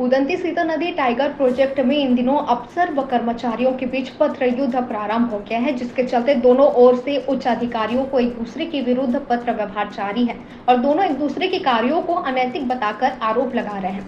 उदंती सीता नदी tiger project में इन दिनों अफसर व कर्मचारियों के बीच पत्र युद्ध प्रारंभ हो गया है, जिसके चलते दोनों ओर से उच्च अधिकारियों को एक दूसरे के विरुद्ध पत्र व्यवहार जारी है और दोनों एक दूसरे के कार्यों को अनैतिक बताकर आरोप लगा रहे हैं।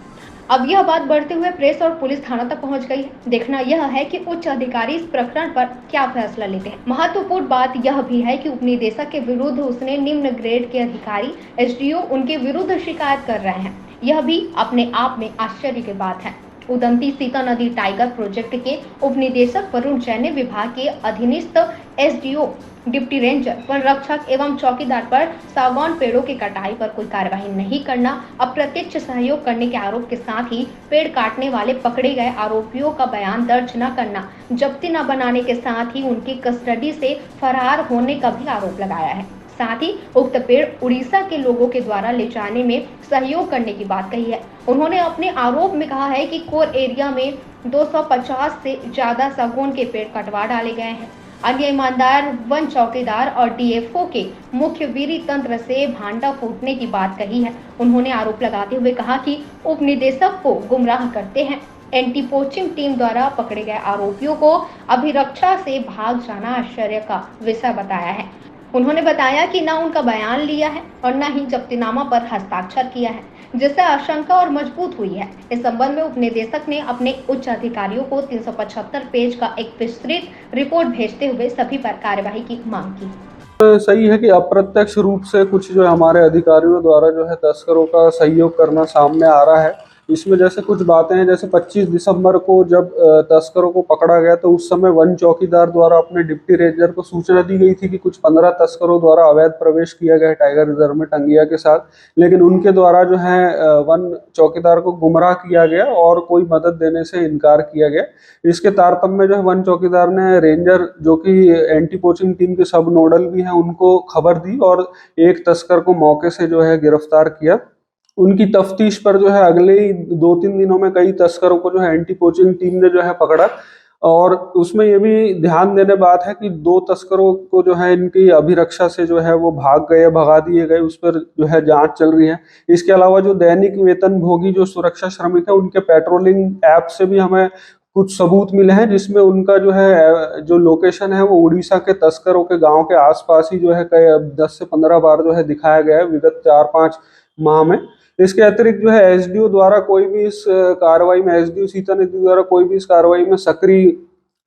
अब यह बात बढ़ते हुए प्रेस और पुलिस थाना तक पहुंच गई है। देखना यह है कि उच्च अधिकारी इस प्रकरण पर क्या फैसला लेते हैं। महत्वपूर्ण बात यह भी है कि उपनिदेशक के विरुद्ध उसने निम्न ग्रेड के अधिकारी एसडीओ उनके विरुद्ध शिकायत कर रहे हैं। यह भी अपने आप में आश्चर्य की बात है। उदंती सीता नदी टाइगर प्रोजेक्ट के उपनिदेशक वरुण जैन ने विभाग के अधीनस्थ एसडीओ, डिप्टी रेंजर, वन रक्षक एवं चौकीदार पर सागौन पेड़ों की कटाई पर कोई कार्यवाही नहीं करना, अप्रत्यक्ष सहयोग करने के आरोप के साथ ही पेड़ काटने वाले पकड़े गए आरोपियों का बयान दर्ज न करना, जब्ती न बनाने के साथ ही उनकी कस्टडी से फरार होने का भी आरोप लगाया है। साथ ही उक्त पेड़ उड़ीसा के लोगों के द्वारा ले जाने में सहयोग करने की बात कही है। उन्होंने अपने आरोप में कहा है कि कोर एरिया में 250 से ज्यादा सागौन के पेड़ कटवा डाले गए हैं। अन्य ईमानदार वन चौकीदार और डीएफओ के मुख्य वीरी तंत्र से भांडा फूटने की बात कही है। उन्होंने आरोप लगाते हुए कहा कि उपनिदेशक को गुमराह करते हैं। एंटी पोचिंग टीम द्वारा पकड़े गए आरोपियों को अभिरक्षा से भाग जाना आश्चर्य का विषय बताया है। उन्होंने बताया कि न उनका बयान लिया है और न ही जब्तीनामा पर हस्ताक्षर किया है, जिससे आशंका और मजबूत हुई है। इस संबंध में उपनिदेशक ने अपने उच्च अधिकारियों को 375 पेज का एक विस्तृत रिपोर्ट भेजते हुए सभी पर कार्यवाही की मांग की। सही है कि अप्रत्यक्ष रूप से कुछ जो है हमारे अधिकारियों द्वारा जो है तस्करों का सहयोग करना सामने आ रहा है। इसमें जैसे कुछ बातें हैं, जैसे 25 दिसंबर को जब तस्करों को पकड़ा गया तो उस समय वन चौकीदार द्वारा अपने डिप्टी रेंजर को सूचना दी गई थी कि कुछ 15 तस्करों द्वारा अवैध प्रवेश किया गया है टाइगर रिजर्व में टंगिया के साथ, लेकिन उनके द्वारा जो है वन चौकीदार को गुमराह किया गया और कोई मदद देने से इनकार किया गया। इसके तारतम्य में जो है वन चौकीदार ने रेंजर, जो कि एंटी पोचिंग टीम के सब नोडल भी हैं, उनको खबर दी और एक तस्कर को मौके से जो है गिरफ्तार किया। उनकी तफ्तीश पर जो है अगले ही 2-3 दिनों में कई तस्करों को जो है एंटी पोचिंग टीम ने जो है पकड़ा। और उसमें ये भी ध्यान देने बात है कि 2 तस्करों को जो है इनकी अभिरक्षा से जो है वो भगा दिए गए, उस पर जो है जांच चल रही है। इसके अलावा जो दैनिक वेतन भोगी जो सुरक्षा श्रमिक है, उनके पेट्रोलिंग ऐप से भी हमें कुछ सबूत मिले हैं, जिसमें उनका जो है जो लोकेशन है वो उड़ीसा के तस्करों के गांव के आसपास ही जो है 10 से 15 बार जो है दिखाया गया है विगत 4-5 माह में। इसके अतिरिक्त जो है एसडीओ द्वारा कोई भी इस कार्रवाई में, एसडीओ सीता नदी द्वारा कोई भी इस कार्रवाई में सक्रिय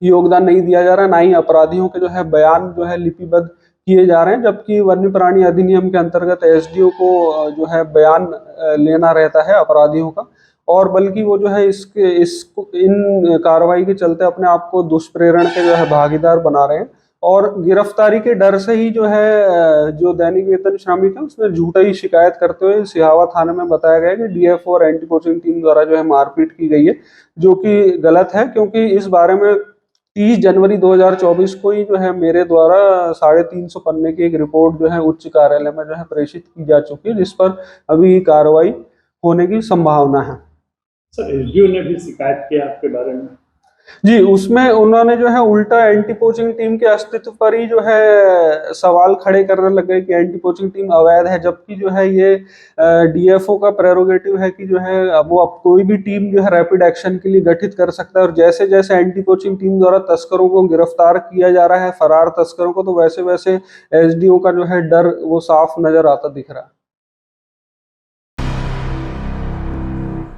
योगदान नहीं दिया जा रहा, ना ही अपराधियों के जो है बयान जो है लिपिबद्ध किए जा रहे हैं, जबकि वन्य प्राणी अधिनियम के अंतर्गत एसडीओ को जो है बयान लेना रहता है अपराधियों का, और बल्कि वो जो है इन कार्रवाई के चलते अपने आप को दुष्प्रेरण के जो है भागीदार बना रहे हैं। और गिरफ्तारी के डर से ही जो है जो दैनिक वेतन श्रमिक है उसने झूठा ही शिकायत करते हुए सिहावा थाने में बताया गया कि डीएफओ और एंटी पोचिंग टीम द्वारा जो है मारपीट की गई है, जो कि गलत है, क्योंकि इस बारे में 30 जनवरी 2024 को ही जो है मेरे द्वारा 350 पन्ने की एक रिपोर्ट जो है उच्च कार्यालय में जो है प्रेषित की जा चुकी है, जिस पर अभी कार्रवाई होने की संभावना है। सर, एसडीओ ने भी शिकायत किया आपके बारे में? जी, उसमें उन्होंने जो है उल्टा एंटी पोचिंग टीम के अस्तित्व पर ही जो है सवाल खड़े करने लग गए कि एंटी पोचिंग टीम अवैध है, जबकि जो है ये डीएफओ का प्रेरोगेटिव है कि जो है अब वो कोई भी टीम जो है रैपिड एक्शन के लिए गठित कर सकता है। और जैसे जैसे एंटी पोचिंग टीम द्वारा तस्करों को गिरफ्तार किया जा रहा है, फरार तस्करों को, तो वैसे वैसे एसडीओ का जो है डर वो साफ नजर आता दिख रहा है।